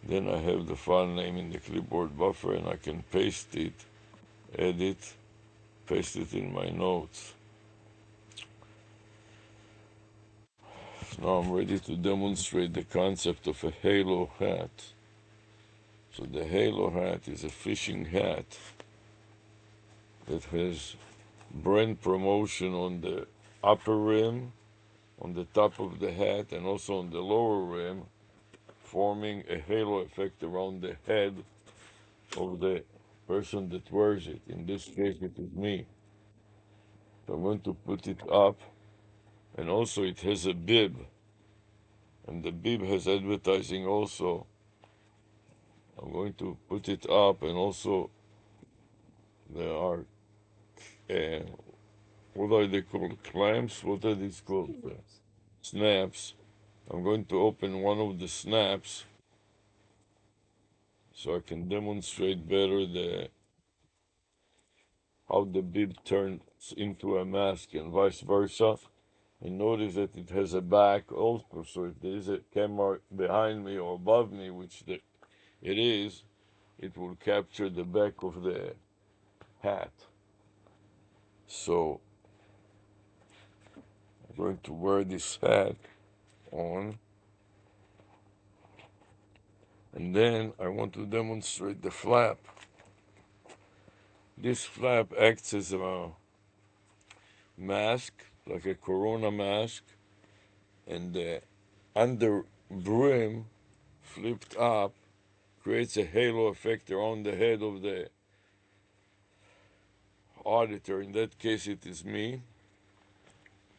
Then I have the file name in the clipboard buffer and I can paste it, edit, paste it in my notes. Now I'm ready to demonstrate the concept of a halo hat. So the halo hat is a fishing hat that has brand promotion on the upper rim, on the top of the hat, and also on the lower rim, forming a halo effect around the head of the person that wears it. In this case, it is me. So I'm going to put it up, and also it has a bib, and the bib has advertising also. I'm going to put it up, and also there are, uh, what are they called? Clamps? What are these called? Snaps. I'm going to open one of the snaps so I can demonstrate better how the bib turns into a mask and vice versa. And notice that it has a back also, so if there is a camera behind me or above me, it is, it will capture the back of the hat. So I'm going to wear this hat on, and then I want to demonstrate the flap. This flap acts as a mask, like a corona mask, and the under brim flipped up creates a halo effect around the head of the auditor. In that case, it is me.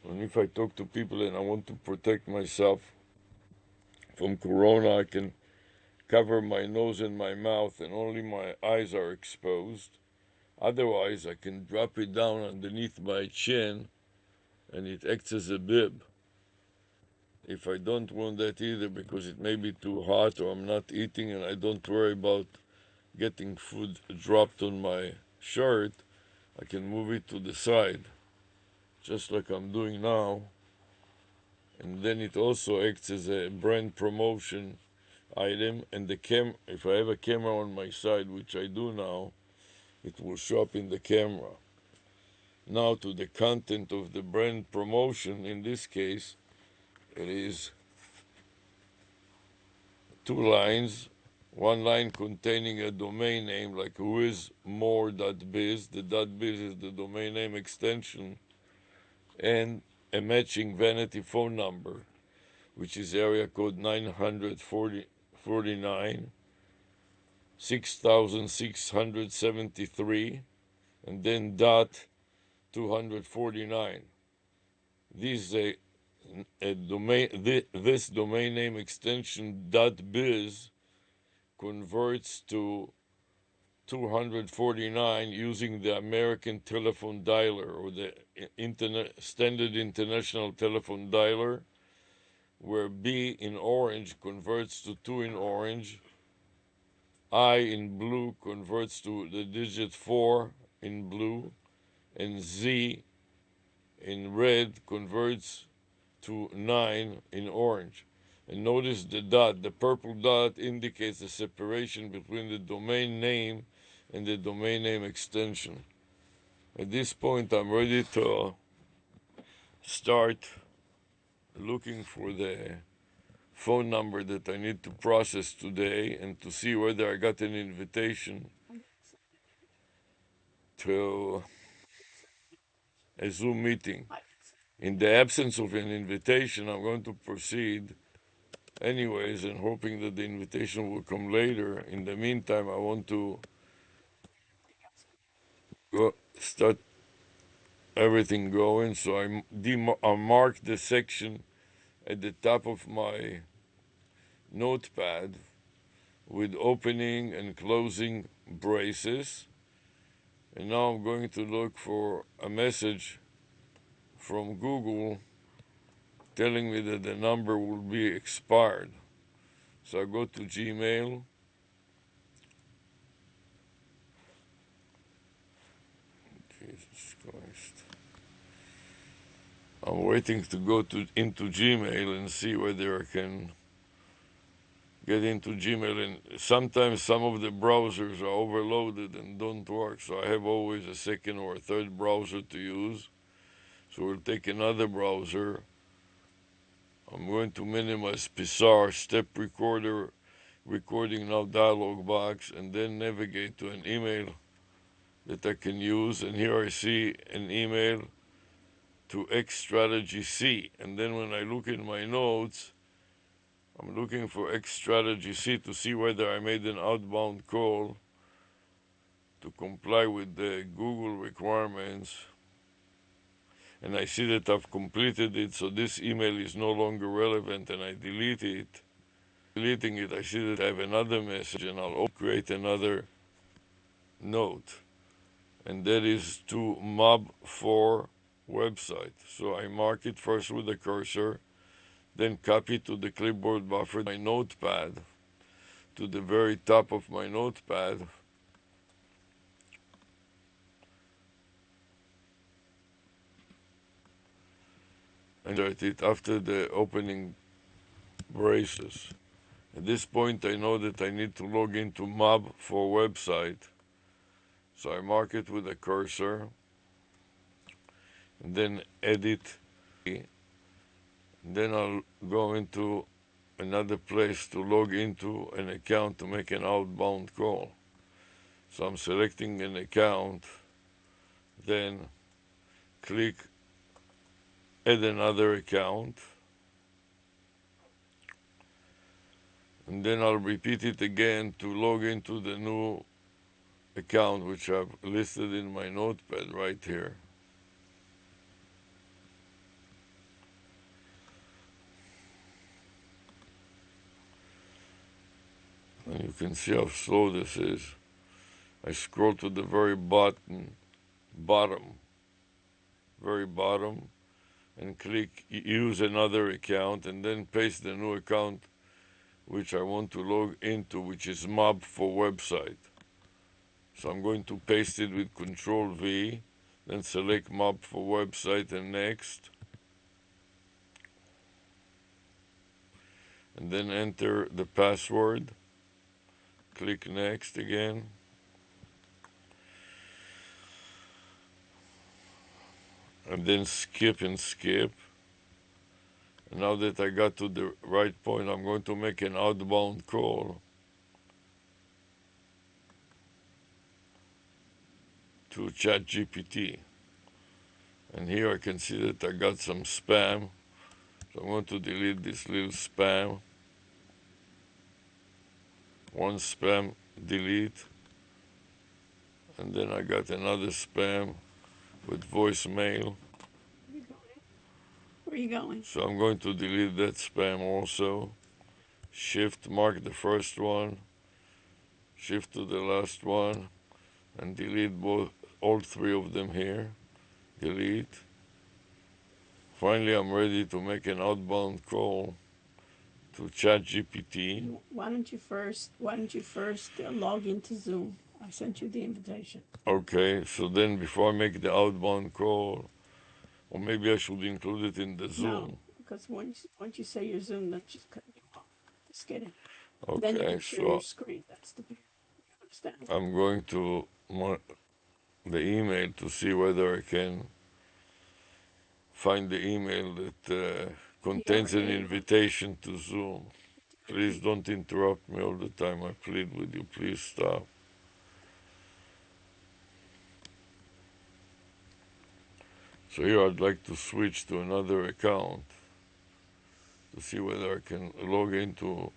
And if I talk to people and I want to protect myself from corona, I can cover my nose and my mouth, and only my eyes are exposed. Otherwise, I can drop it down underneath my chin, and it acts as a bib. If I don't want that either, because it may be too hot or I'm not eating and I don't worry about getting food dropped on my shirt, I can move it to the side, just like I'm doing now. And then it also acts as a brand promotion item. And if I have a camera on my side, which I do now, it will show up in the camera. Now to the content of the brand promotion. In this case, it is two lines. One line containing a domain name like whoismore.biz. The .biz is the domain name extension, and a matching vanity phone number, which is area code 949 6673, and then dot 249. This this domain name extension .biz converts to 249 using the American telephone dialer, or the standard international telephone dialer, where B in orange converts to 2 in orange, I in blue converts to the digit 4 in blue, and Z in red converts to 9 in orange. And notice the dot, the purple dot indicates the separation between the domain name and the domain name extension. At this point, I'm ready to start looking for the phone number that I need to process today and to see whether I got an invitation to a Zoom meeting. In the absence of an invitation, I'm going to proceed anyways and hoping that the invitation will come later. In the meantime, I want to start everything going. So I mark the section at the top of my notepad with opening and closing braces. And now I'm going to look for a message from Google telling me that the number will be expired. So I go to Gmail. Jesus Christ. I'm waiting to go into Gmail and see whether I can get into Gmail, and sometimes some of the browsers are overloaded and don't work. So I have always a second or a third browser to use. So we'll take another browser. I'm going to minimize Pizarro, step recorder, recording now dialog box, and then navigate to an email that I can use. And here I see an email to X strategy C. And then when I look in my notes, I'm looking for X strategy C to see whether I made an outbound call to comply with the Google requirements. And I see that I've completed it, so this email is no longer relevant, and I delete it. Deleting it, I see that I have another message, and I'll create another note. And that is to mob4 website. So I mark it first with a cursor, then copy to the clipboard buffer my notepad, to the very top of my notepad, and insert it after the opening braces. At this point, I know that I need to log into mob4 website, so I mark it with a cursor, and then edit. Then I'll go into another place to log into an account to make an outbound call. So I'm selecting an account, then click add another account, and then I'll repeat it again to log into the new account which I've listed in my notepad right here. And you can see how slow this is. I scroll to the very very bottom, and click use another account, and then paste the new account which I want to log into, which is mob4 website. So I'm going to paste it with Control V, then select mob4 website and next, and then enter the password. Click next again. And then skip and skip. And now that I got to the right point, I'm going to make an outbound call to ChatGPT. And here I can see that I got some spam. So I'm going to delete this little spam. One spam, delete. And then I got another spam with voicemail. Where are you going? So I'm going to delete that spam also. Shift, mark the first one. Shift to the last one. And delete all three of them here. Delete. Finally, I'm ready to make an outbound call to ChatGPT. Why don't you first log into Zoom? I sent you the invitation. Okay, so then before I make the outbound call, or maybe I should include it in the Zoom. No, because once you say your Zoom, then just cut you off. Just kidding. Okay, Then you can share your screen. That's the beauty. You understand? I'm going to the email to see whether I can find the email that contains an invitation to Zoom. Please don't interrupt me all the time. I plead with you. Please stop. So here I'd like to switch to another account to see whether I can log into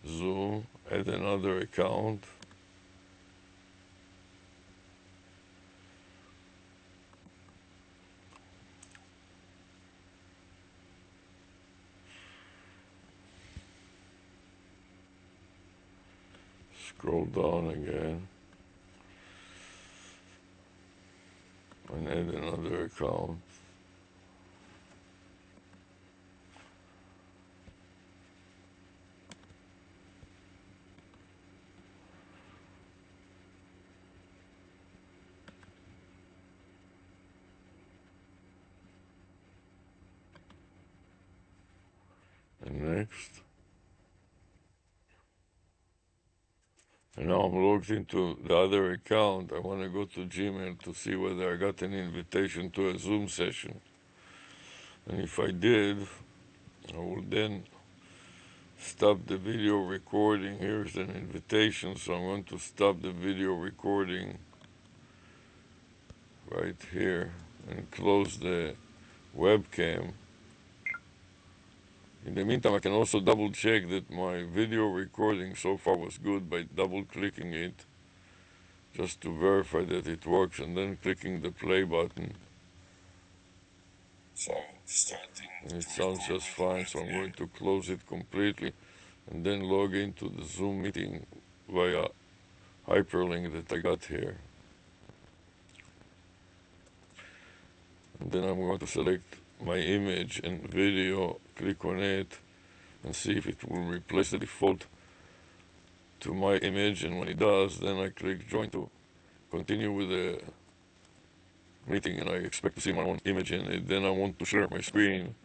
Zoom, add another account. Scroll down again and add another account. And next. And now I'm logged into the other account. I want to go to Gmail to see whether I got an invitation to a Zoom session. And if I did, I will then stop the video recording. Here's an invitation, so I'm going to stop the video recording right here and close the webcam. In the meantime, I can also double check that my video recording so far was good by double clicking it just to verify that it works and then clicking the play button. So and it sounds just fine, so I'm going to close it completely and then log into the Zoom meeting via hyperlink that I got here. And then I'm going to select my image and video, click on it, and see if it will replace the default to my image. And when it does, then I click join to continue with the meeting, and I expect to see my own image in it. Then I want to share my screen.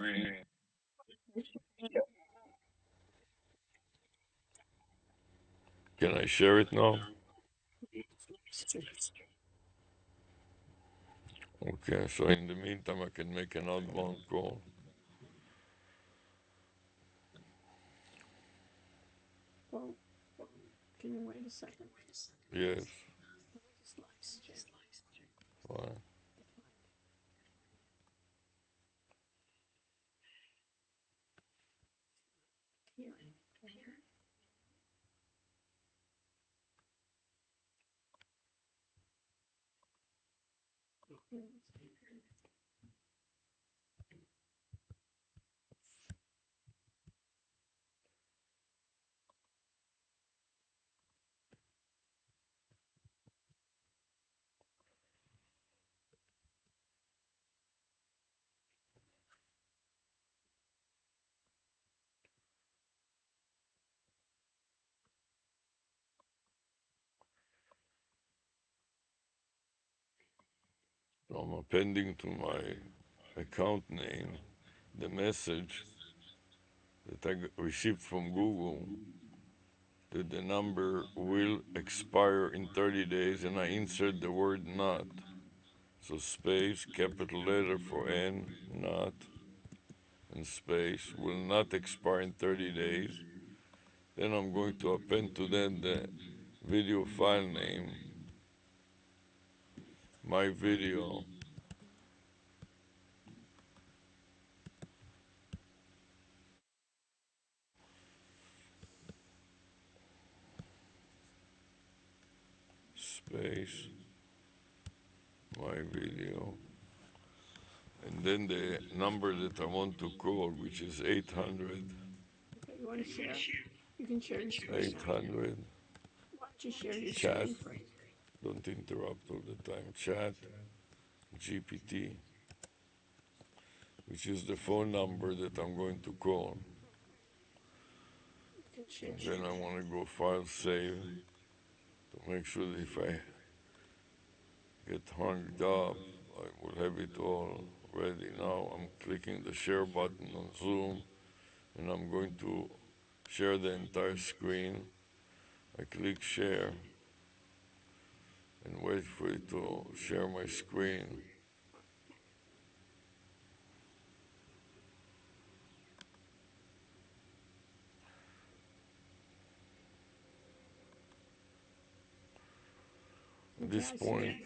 Can I share it now? Okay, so in the meantime, I can make an outbound call. Well, can you wait a second? Yes, Slice. fine. Here. So I'm appending to my account name the message that I received from Google that the number will expire in 30 days, and I insert the word not. So space, capital letter for N, not, and space, will not expire in 30 days. Then I'm going to append to that the video file name, my video, space, my video, and then the number that I want to call, which is 800, Okay, you want to share? You can share your screen now. 800, Why don't you share your chat, screen first? don't interrupt all the time, chat, GPT, which is the phone number that I'm going to call. You can share. And then I want to go file save to make sure that if I get hung up, I will have it all ready. Now I'm clicking the share button on Zoom and I'm going to share the entire screen. I click share and wait for it to share my screen. At Okay, this I see point,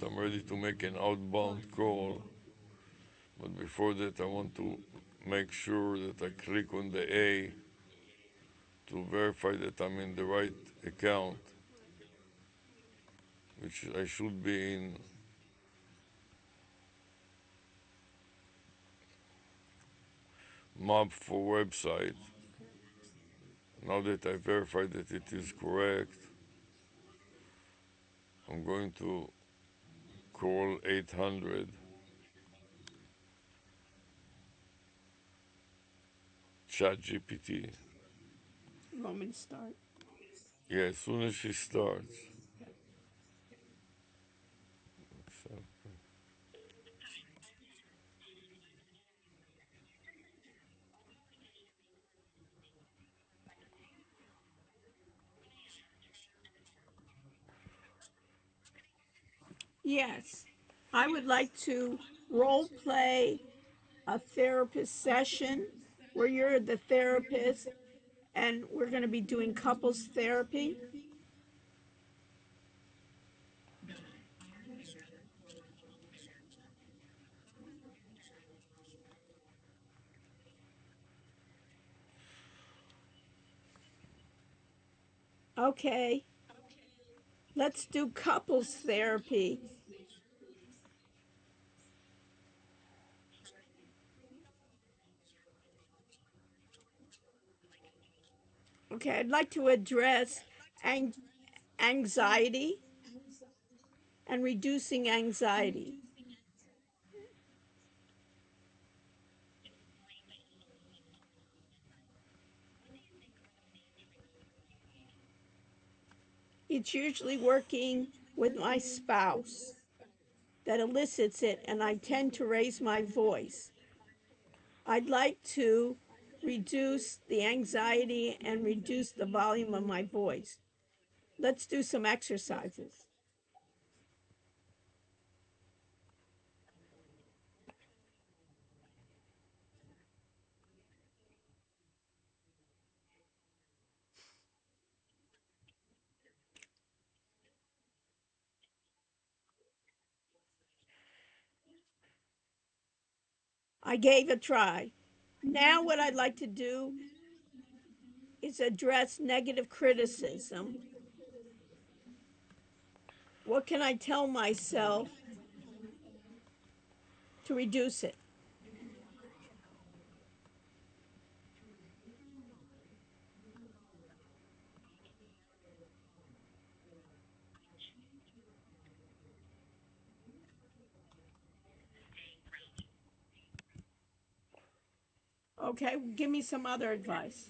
it. I'm ready to make an outbound call. But before that, I want to make sure that I click on the A to verify that I'm in the right account, which I should be in. Mob for website. Now that I verified that it is correct, I'm going to call 800 ChatGPT. You want me to start? Yeah, as soon as she starts. Okay. So, Yes. I would like to role play a therapist session where you're the therapist and we're going to be doing couples therapy. Okay, let's do couples therapy. Okay, I'd like to address ang- anxiety and reducing anxiety. It's usually working with my spouse that elicits it, and I tend to raise my voice. I'd like to reduce the anxiety and reduce the volume of my voice. Let's do some exercises. I gave a try. Now, what I'd like to do is address negative criticism. What can I tell myself to reduce it? Okay, give me some other advice.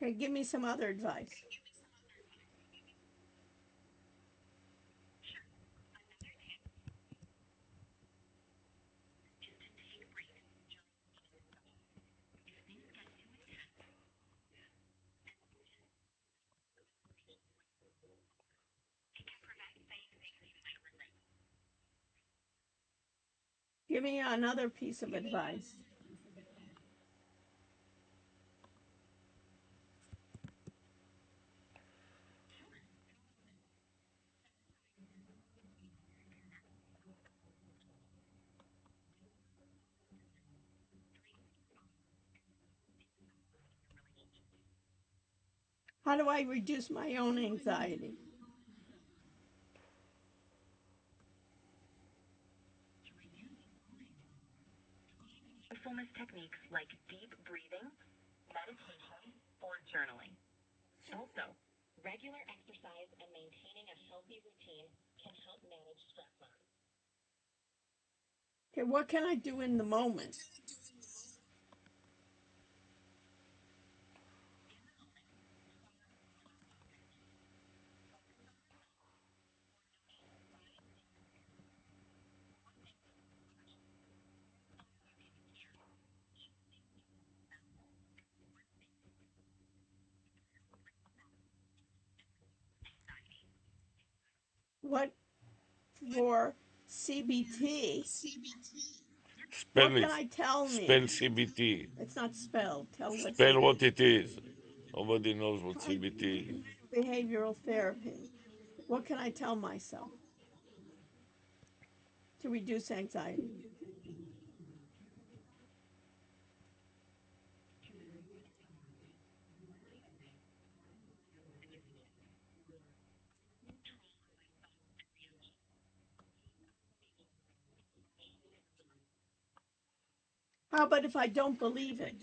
Okay, give me some other advice. Give me another piece of advice. How do I reduce my own anxiety? Okay, what can I do in the moment? What for CBT? What Spell can it. I tell Spell me? CBT. It's not spelled. Tell what Spell what CBT. it is. Nobody knows what CBT is. Cognitive behavioral therapy. What can I tell myself to reduce anxiety? How about if I don't believe it?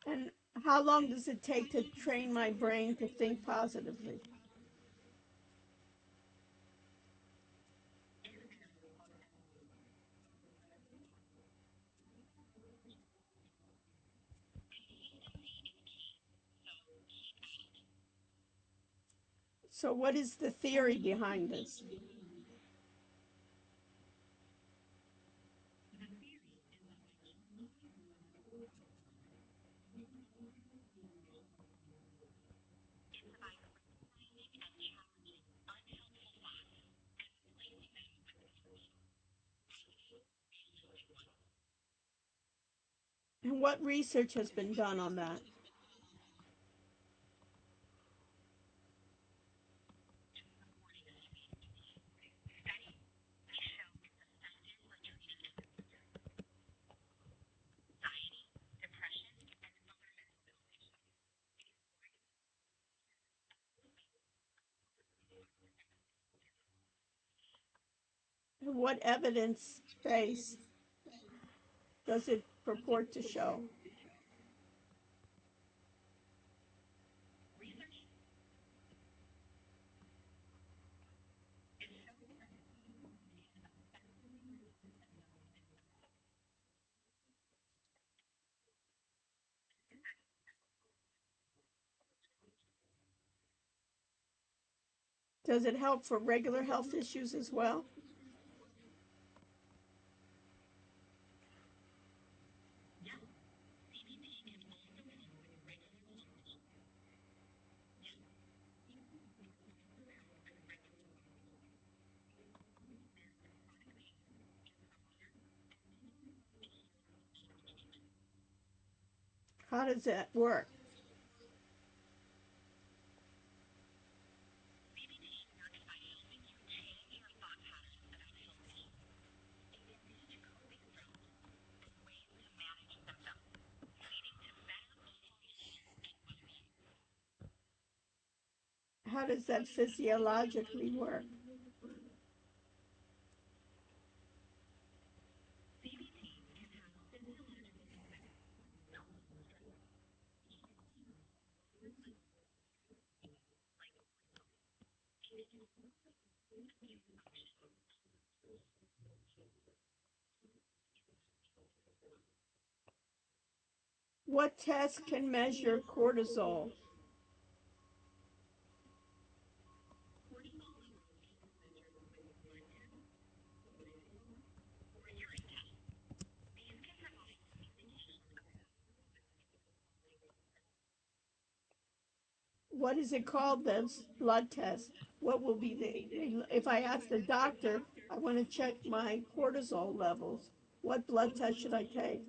And How long does it take to train my brain to think positively? So, what is the theory behind this? And what research has been done on that? And what evidence base does it purport to show? Does it help for regular health issues as well? How does that work? How does that physiologically work? What tests can measure cortisol? What is it called, this blood test? What will be if I ask the doctor, I want to check my cortisol levels, what blood test should I take?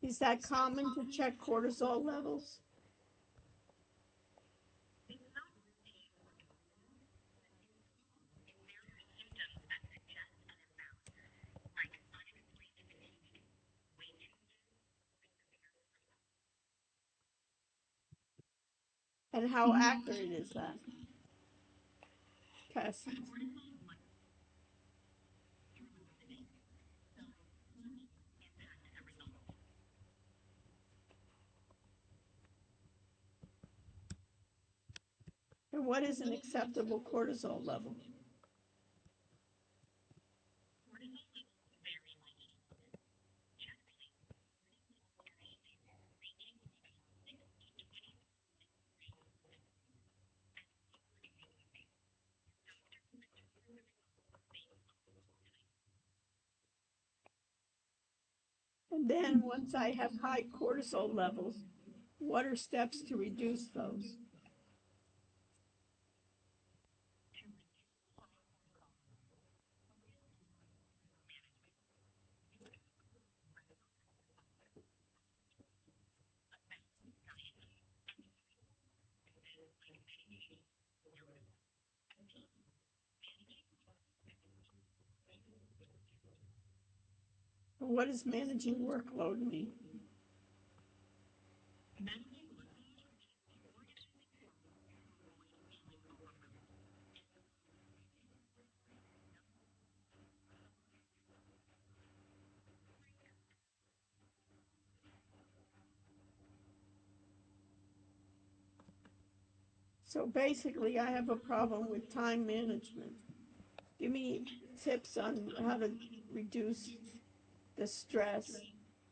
Is that common to check cortisol levels? And how accurate is that test? And what is an acceptable cortisol level? And then once I have high cortisol levels, what are steps to reduce those? What does managing workload mean? So basically, I have a problem with time management. Give me tips on how to reduce the stress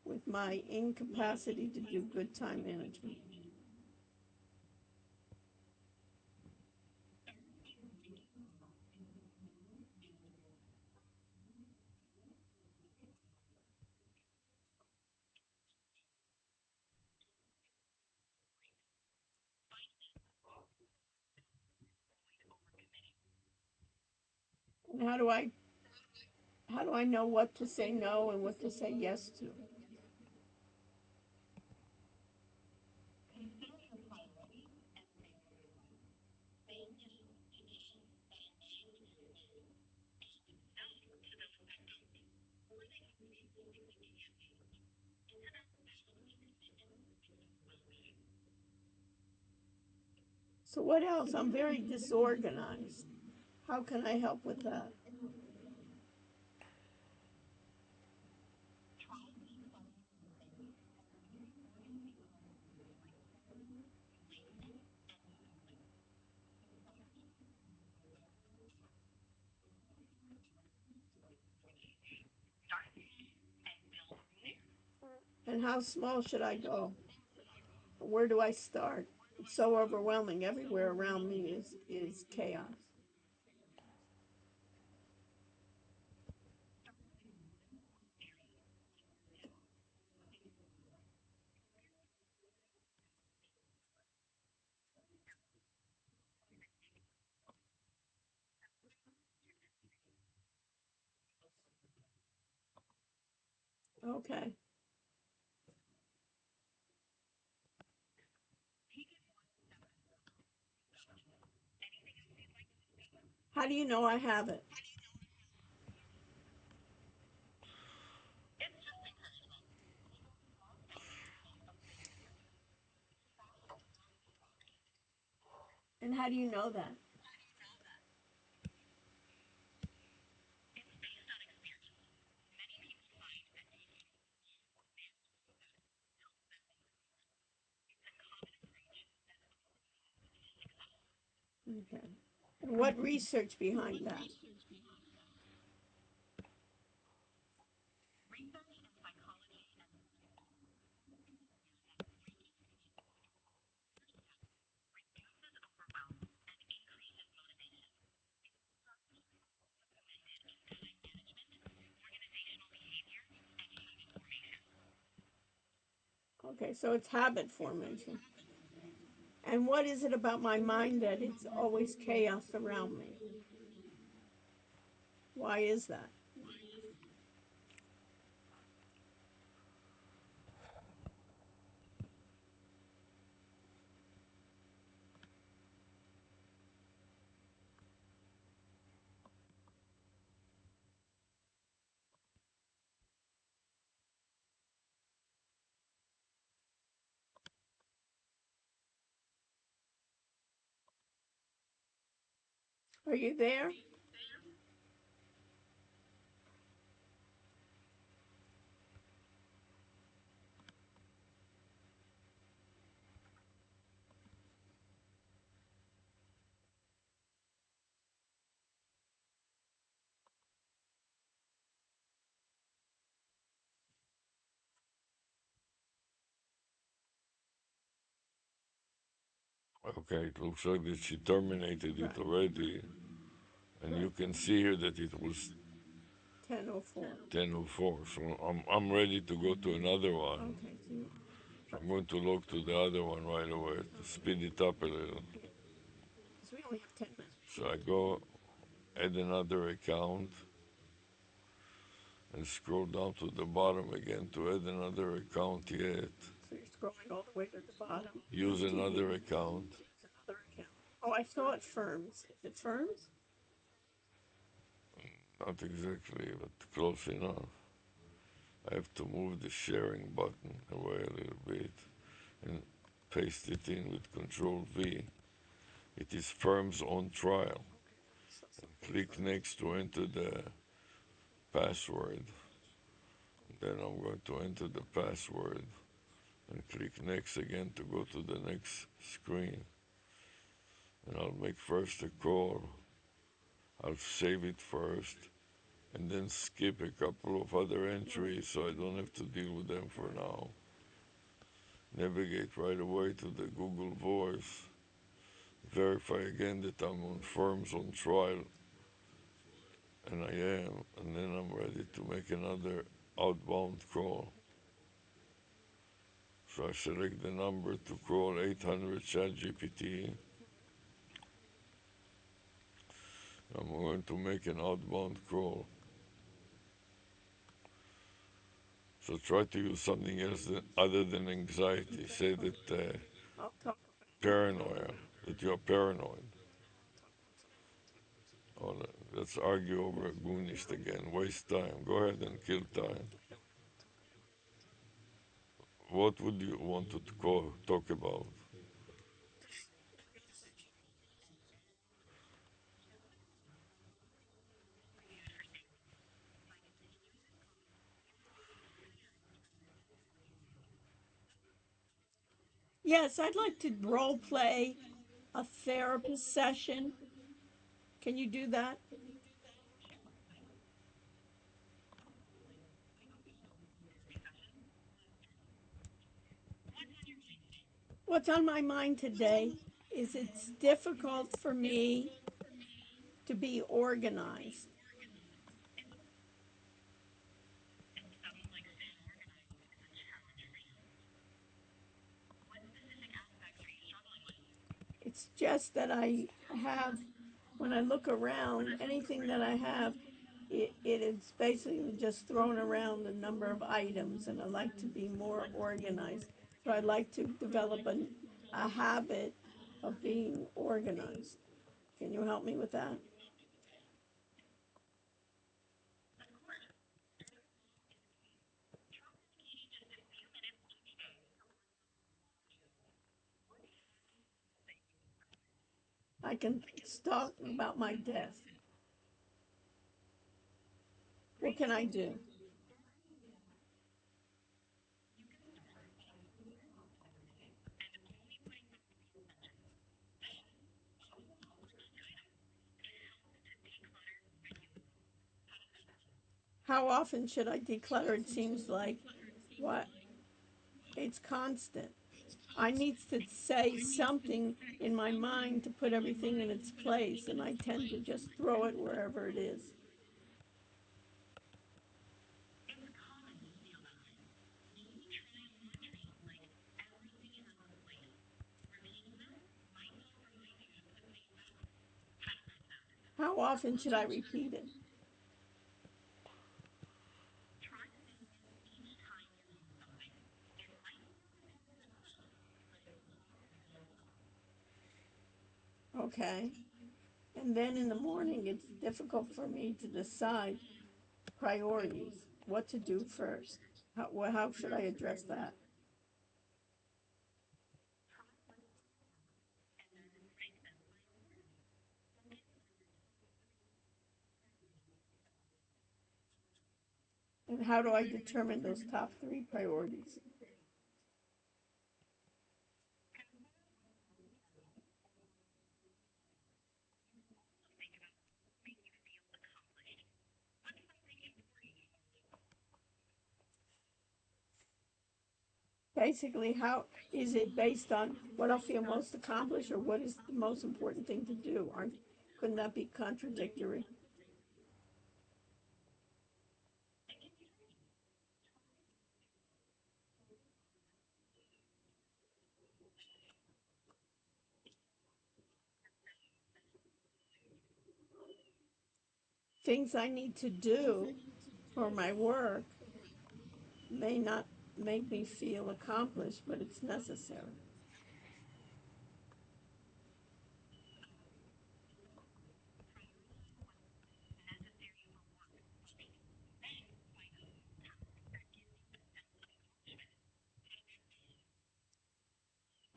with my incapacity to do good time management. And how do I know what to say no and what to say yes to? So what else? I'm very disorganized. How can I help with that? And how small should I go? Where do I start? It's so overwhelming. Everywhere around me is chaos. Okay. How do you know I have it? And how do you know that? Okay. And what research behind that? Okay, so it's habit formation. And what is it about my mind that it's always chaos around me? Why is that? Are you there? Okay, it looks like that she terminated it Right. already, and you Right. can see here that it was 10:04. 10:04. So I'm ready to go to another one. Okay, so you, So I'm going to look to the other one right away to okay. speed it up a little. Yeah, because we only have 10 minutes. So I go add another account and scroll down to the bottom again to add another account yet. So you're scrolling all the way to the bottom. Use another Continue. account. Use another account. Oh, I saw it firms. Is it firms? Not exactly, but close enough. I have to move the sharing button away a little bit and paste it in with Control V. It is firms on trial. Okay, I saw something Click firms. next to enter the password. Then I'm going to enter the password and click next again to go to the next screen. and I'll make first a call. I'll save it first and then skip a couple of other entries so I don't have to deal with them for now. Navigate right away to the Google Voice. Verify again that I'm on firms on trial, and I am, and then I'm ready to make another outbound call. So I select the number to call 800 ChatGPT. I'm going to make an outbound call. So try to use something else other than anxiety. Say that I'll talk. paranoia, that you're paranoid. Oh, let's argue over Goonist again. Waste time. Go ahead and kill time. What would you want to talk about? Yes, I'd like to role play a therapist session. Can you do that? What's on my mind today is it's difficult for me to be organized. It's just that I have, when I look around, anything that I have, it is basically just thrown around a number of items, and I like to be more organized. So I'd like to develop a habit of being organized. Can you help me with that? I can talk about my desk. What can I do? How often should I declutter? It seems like what it's constant. I need to say something in my mind to put everything in its place, and I tend to just throw it wherever it is. How often should I repeat it? Okay. And then in the morning, it's difficult for me to decide priorities, what to do first. How should I address that? And how do I determine those top three priorities? Basically, how is it based on what I feel most accomplished or what is the most important thing to do? Aren't, couldn't that be contradictory? Things I need to do for my work may not make me feel accomplished, but it's necessary.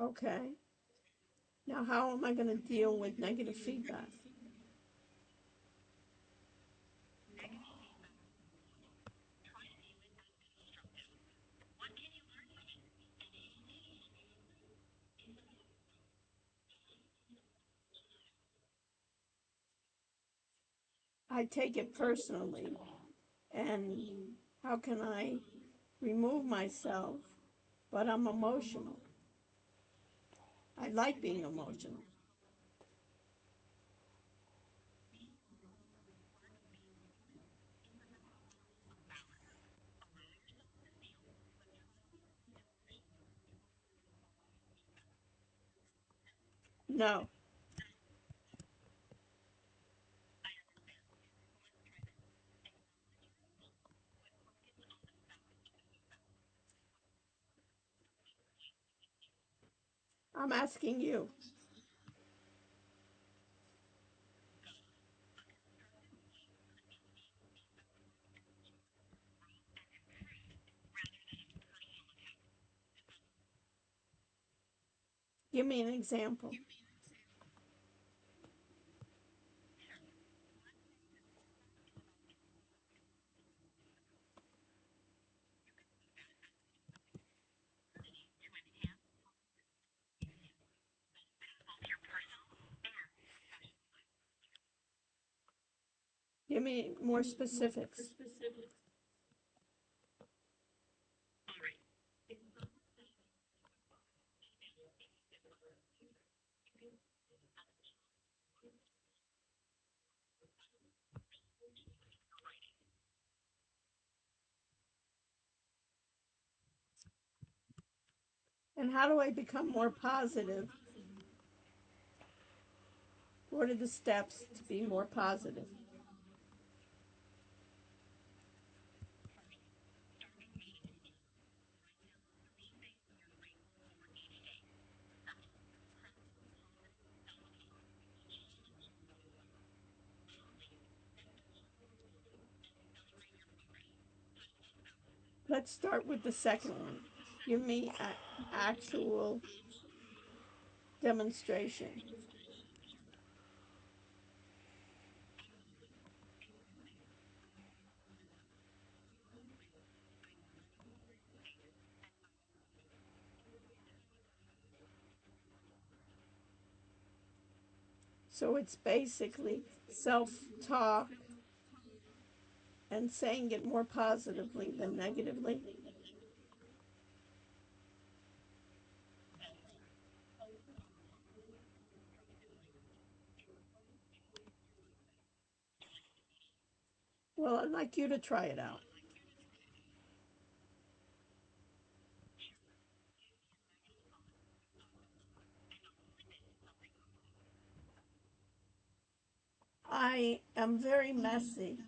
Okay. Now, how am I going to deal with negative feedback? I take it personally. And how can I remove myself? But I'm emotional. I like being emotional. No, I'm asking you. Give me an example. Give me more specifics. And how do I become more positive? What are the steps to be more positive? Let's start with the second one. Give me an actual demonstration. So it's basically self talk and saying it more positively than negatively. Well, I'd like you to try it out. I am very messy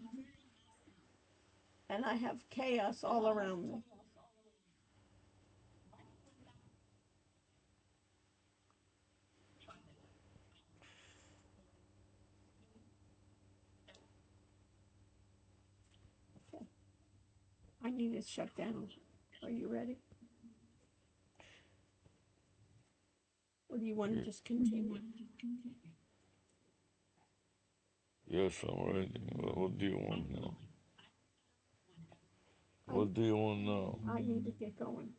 and I have chaos all around me. Okay. I need to shut down. Are you ready? Or do you want to just continue? Yes, I'm ready. What do you want now? I, What do you want now? I need to get going.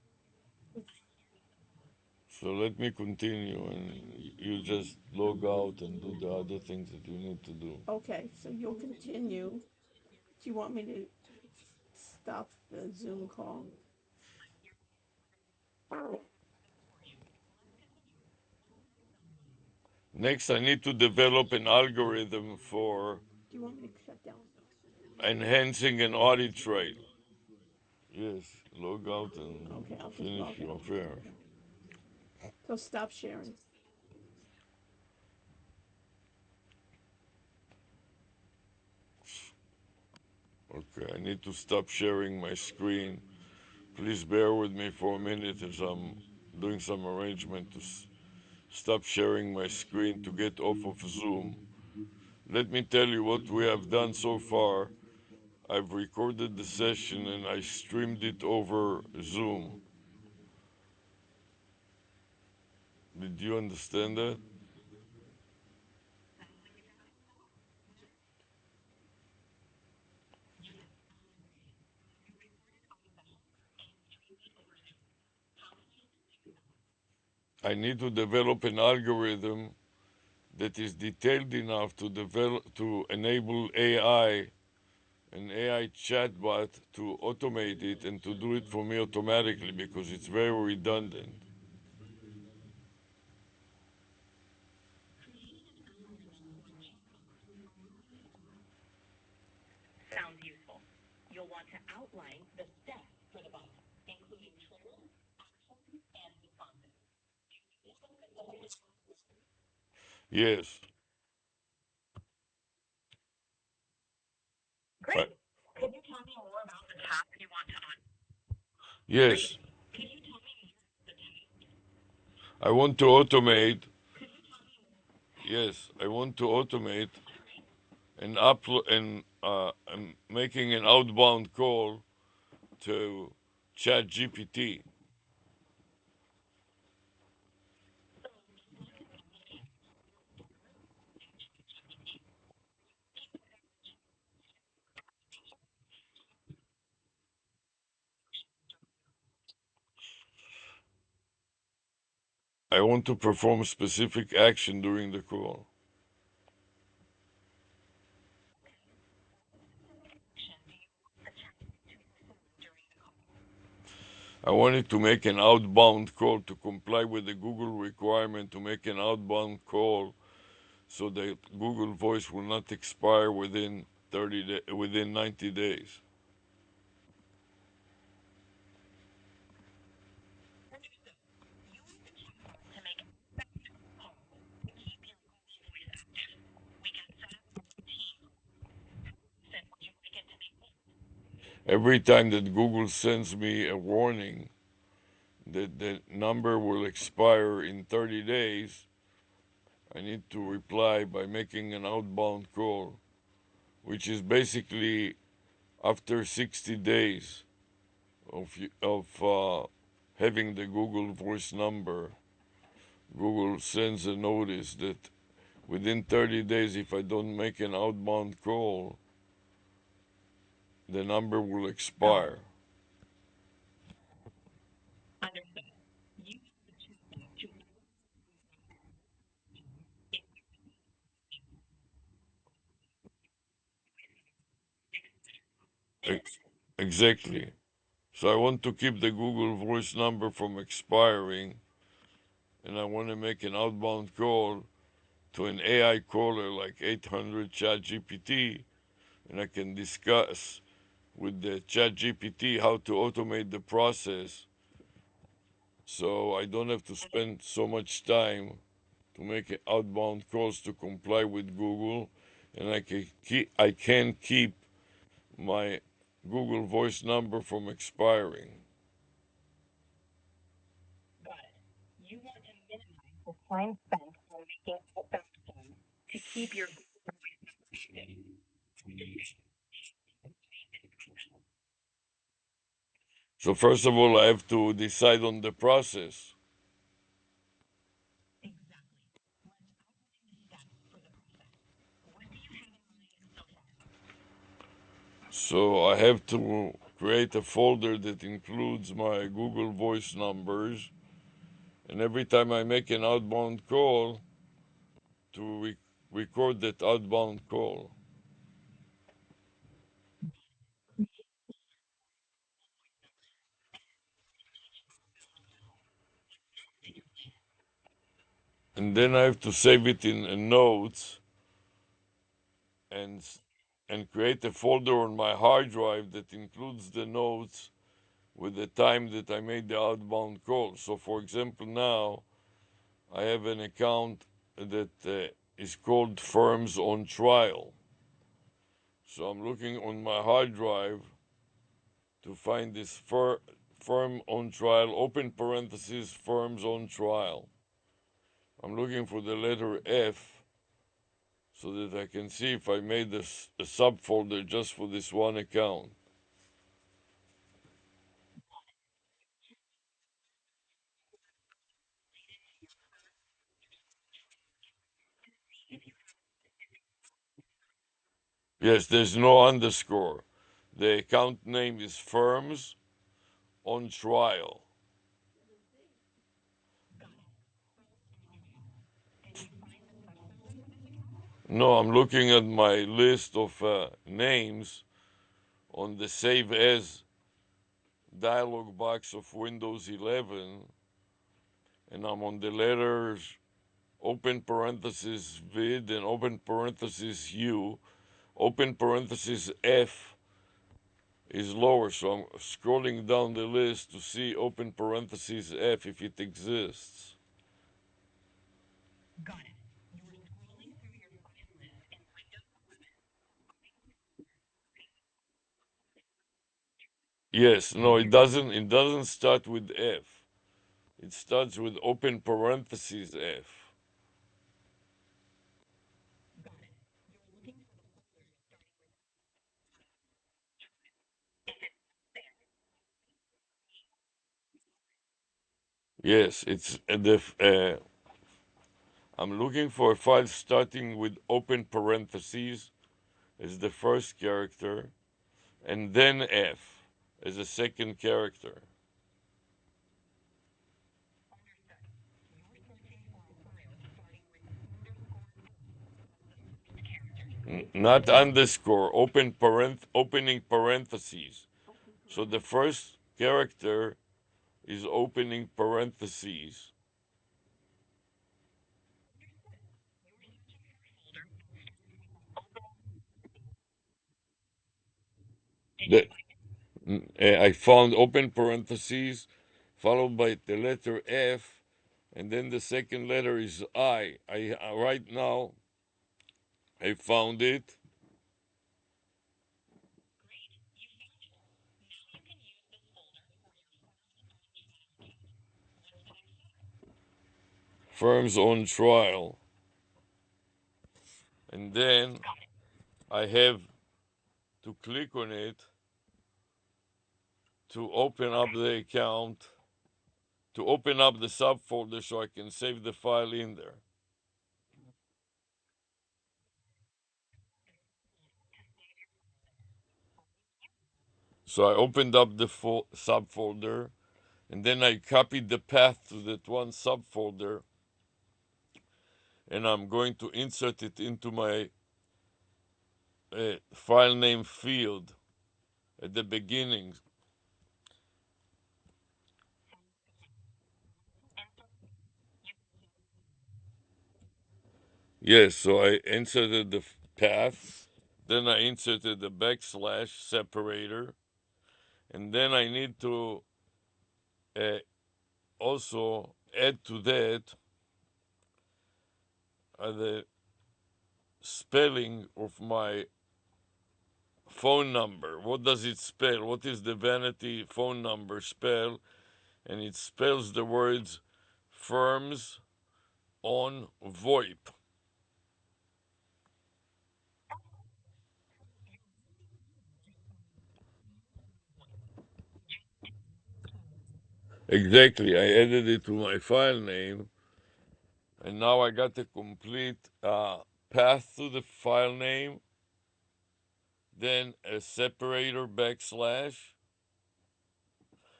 So let me continue and you just log out and do the other things that you need to do. Okay, so you'll continue. Do you want me to stop the Zoom call? Do Next, I need to develop an algorithm for you want me to shut down? enhancing an audit trail. Yes, log out and Okay, I'll just finish log your out. affairs. So stop sharing. Okay, I need to stop sharing my screen. Please bear with me for a minute as I'm doing some arrangement to stop sharing my screen to get off of Zoom. Let me tell you what we have done so far. I've recorded the session and I streamed it over Zoom. Did you understand that? I need to develop an algorithm that is detailed enough to develop to enable AI, an AI chatbot, to automate it and to do it for me automatically because it's very redundant. Yes. Right. Yes. I want to automate. Yes, I want to automate and upload and making an outbound call to Chat GPT. I want to perform specific action during the call. I wanted to make an outbound call to comply with the Google requirement to make an outbound call so that Google Voice will not expire within 90 days. Every time that Google sends me a warning that the number will expire in 30 days, I need to reply by making an outbound call, which is basically after 60 days of having the Google Voice number. Google sends a notice that within 30 days, if I don't make an outbound call, the number will expire. Ex- Exactly. So I want to keep the Google Voice number from expiring, and I want to make an outbound call to an AI caller like 800 ChatGPT, and I can discuss with the ChatGPT how to automate the process so I don't have to spend so much time to make outbound calls to comply with Google, and I can keep my Google Voice number from expiring. So first of all, I have to decide on the process. So I have to create a folder that includes my Google Voice numbers, and every time I make an outbound call, to record that outbound call. And then I have to save it in notes and and create a folder on my hard drive that includes the notes with the time that I made the outbound call. So, for example, now I have an account that is called Firms on Trial. So I'm looking on my hard drive to find this firm on trial, open parentheses, firms on trial. I'm looking for the letter F so that I can see if I made this a subfolder just for this one account. Yes, there's no underscore. The account name is Firms on Trial. No, I'm looking at my list of names on the Save As dialog box of Windows 11, and I'm on the letters open parenthesis vid and open parenthesis u. Open parenthesis F is lower, so I'm scrolling down the list to see open parenthesis F if it exists. Yes, no, it doesn't. It doesn't start with F. It starts with open parentheses F. Yes, it's I'm looking for a file starting with open parentheses as the first character, and then F as the second character. Not underscore, opening parentheses. So the first character is opening parentheses. The, I found open parentheses followed by the letter F, and then the second letter is I. Right now I found it. Firms on trial, and then I have to click on it to open up the account, to open up the subfolder so I can save the file in there. So I opened up the subfolder, and then I copied the path to that one subfolder, and I'm going to insert it into my file name field at the beginning. Yes, so I inserted the path, then I inserted the backslash separator, and then I need to uh, also add to that the spelling of my phone number. What does it spell? What is the vanity phone number spell? And it spells the words firms on VoIP. Exactly. I added it to my file name, and now I got the complete path to the file name, then a separator backslash,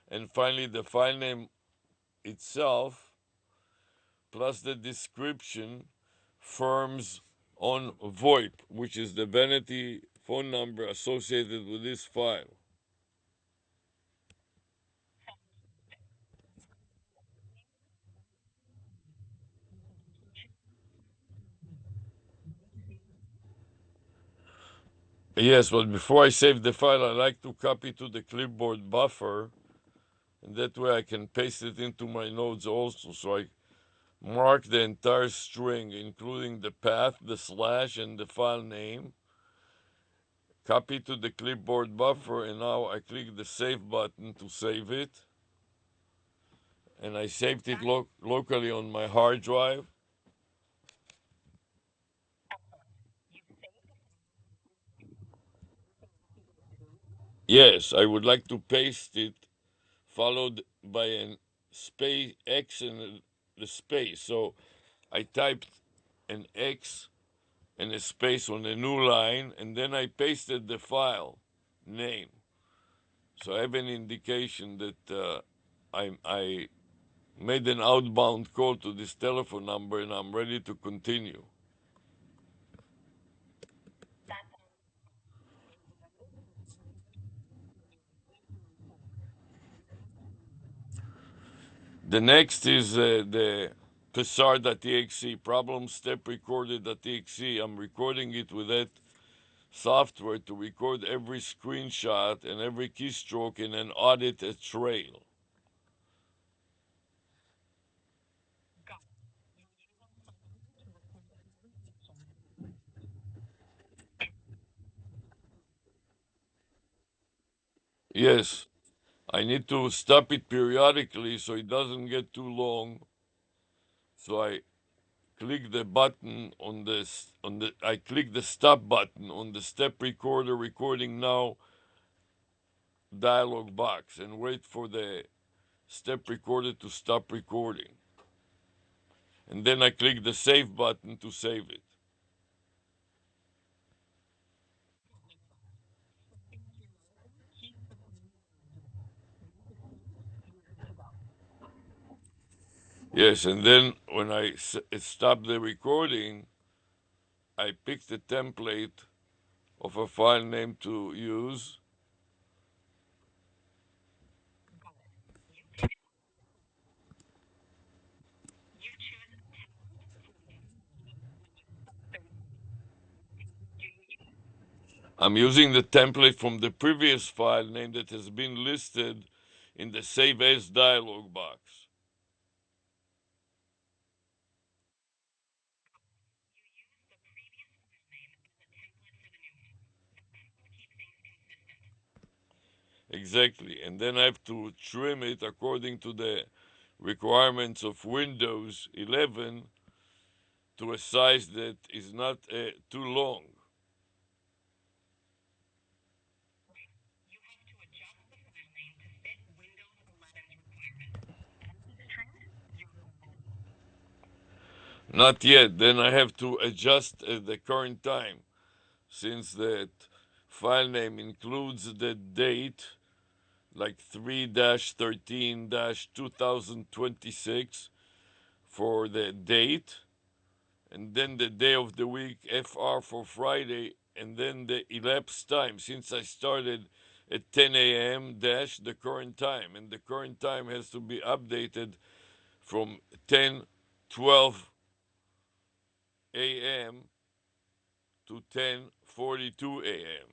and finally the file name itself plus the description firms on VoIP, which is the vanity phone number associated with this file. Yes, but before I save the file, I like to copy to the clipboard buffer, and that way I can paste it into my notes also. So I mark the entire string, including the path, the slash, and the file name. Copy to the clipboard buffer, and now I click the save button to save it. And I saved it locally on my hard drive. Yes, I would like to paste it, followed by an space X and the space. So I typed an X and a space on a new line, and then I pasted the file name. So I have an indication that I made an outbound call to this telephone number, and I'm ready to continue. The next is the psar.exe, problem step recorder.exe. I'm recording it with that software to record every screenshot and every keystroke and then audit a trail. Yes, I need to stop it periodically so it doesn't get too long. So I click the button on this on the I click the stop button on the step recorder recording now dialog box and wait for the step recorder to stop recording. And then I click the save button to save it. Yes, and then when stop the recording, I pick the template of a file name to use. I'm using the template from the previous file name that has been listed in the Save As dialog box. Exactly. And then I have to trim it according to the requirements of Windows 11 to a size that is not too long. Not yet. Then I have to adjust the current time since that file name includes the date like 3-13 2026 for the date, and then the day of the week, FR for Friday, and then the elapsed time since I started at 10 a.m. dash the current time, and the current time has to be updated from 10:12 a.m. to 10:42 a.m.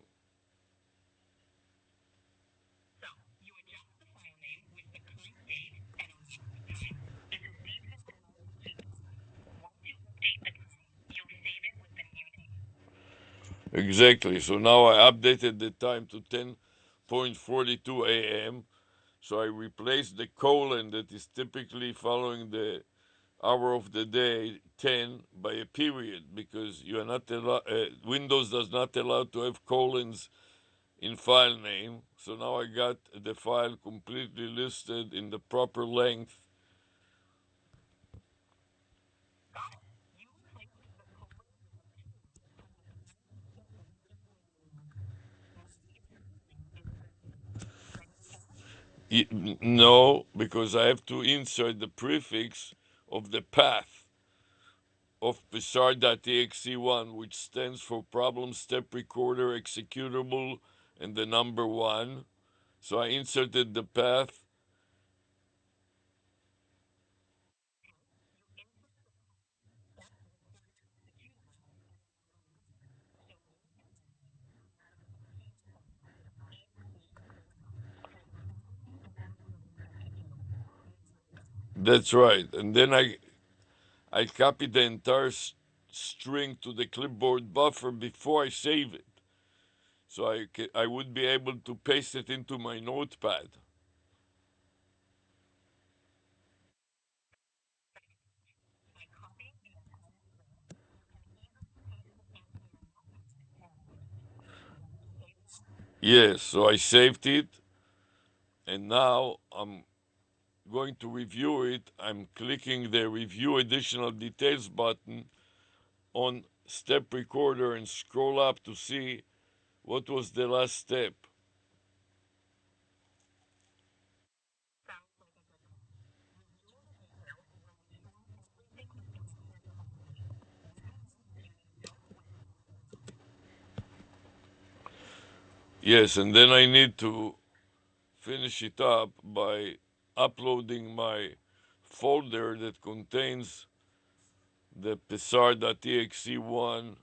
Exactly. So now I updated the time to 10:42 a.m. So I replaced the colon that is typically following the hour of the day 10 by a period because you are not allowed, Windows does not allow to have colons in file name. So now I got the file completely listed in the proper length. No, because I have to insert the prefix of the path of psar.exe1, which stands for problem step recorder executable and the number one. So I inserted the path. That's right. And then I copied the entire string to the clipboard buffer before I save it. So I would be able to paste it into my notepad. Yes, so I saved it, and now I'm going to review it. I'm clicking the review additional details button on step recorder and scroll up to see what was the last step. Yes, and then I need to finish it up by uploading my folder that contains the psr.exe one.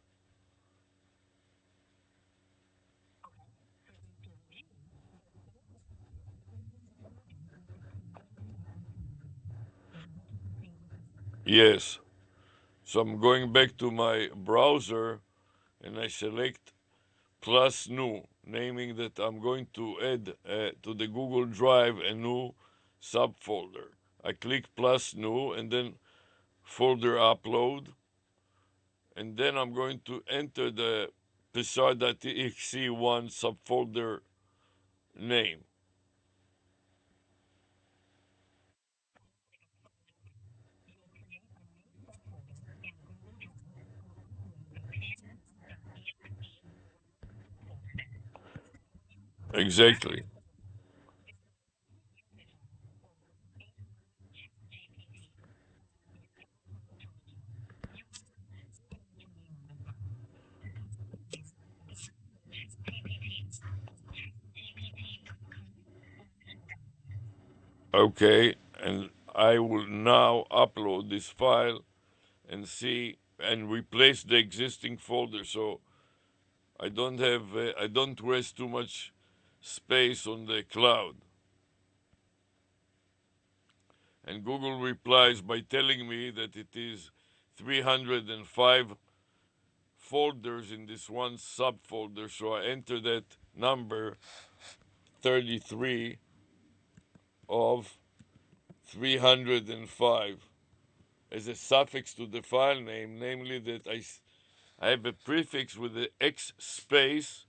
Yes. So I'm going back to my browser and I select plus new, naming that I'm going to add to the Google Drive a new subfolder. I click plus new and then folder upload, and then I'm going to enter the psr.exe one subfolder name. Exactly. Okay, and I will now upload this file and see and replace the existing folder so I don't waste too much space on the cloud. And Google replies by telling me that it is 305 folders in this one subfolder. So I enter that number 33 of 305 as a suffix to the file name, namely that I have a prefix with the X space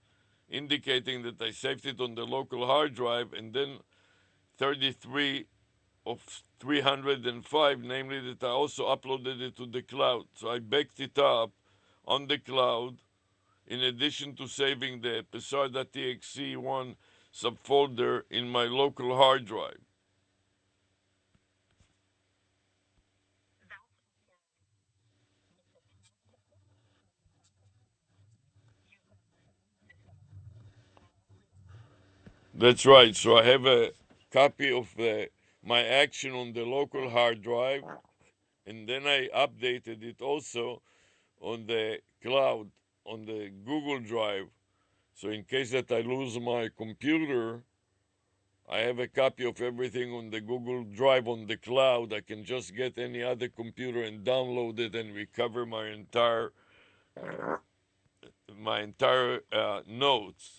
indicating that I saved it on the local hard drive, and then 33 of 305, namely that I also uploaded it to the cloud. So I backed it up on the cloud in addition to saving the psr.exe one subfolder in my local hard drive. That's right. So I have a copy of my action on the local hard drive, and then I updated it also on the cloud, on the Google Drive. So in case that I lose my computer, I have a copy of everything on the Google Drive on the cloud. I can just get any other computer and download it and recover my entire notes.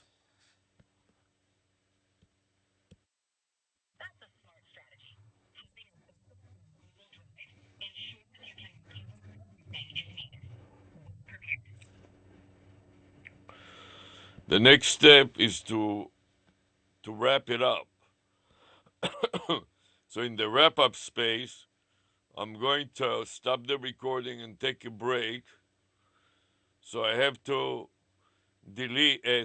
The next step is to wrap it up. So in the wrap up space, I'm going to stop the recording and take a break. So I have to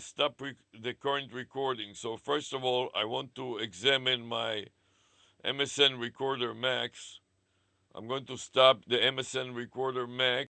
stop the current recording. So first of all, I want to examine my MSN Recorder Max. I'm going to stop the MSN Recorder Max.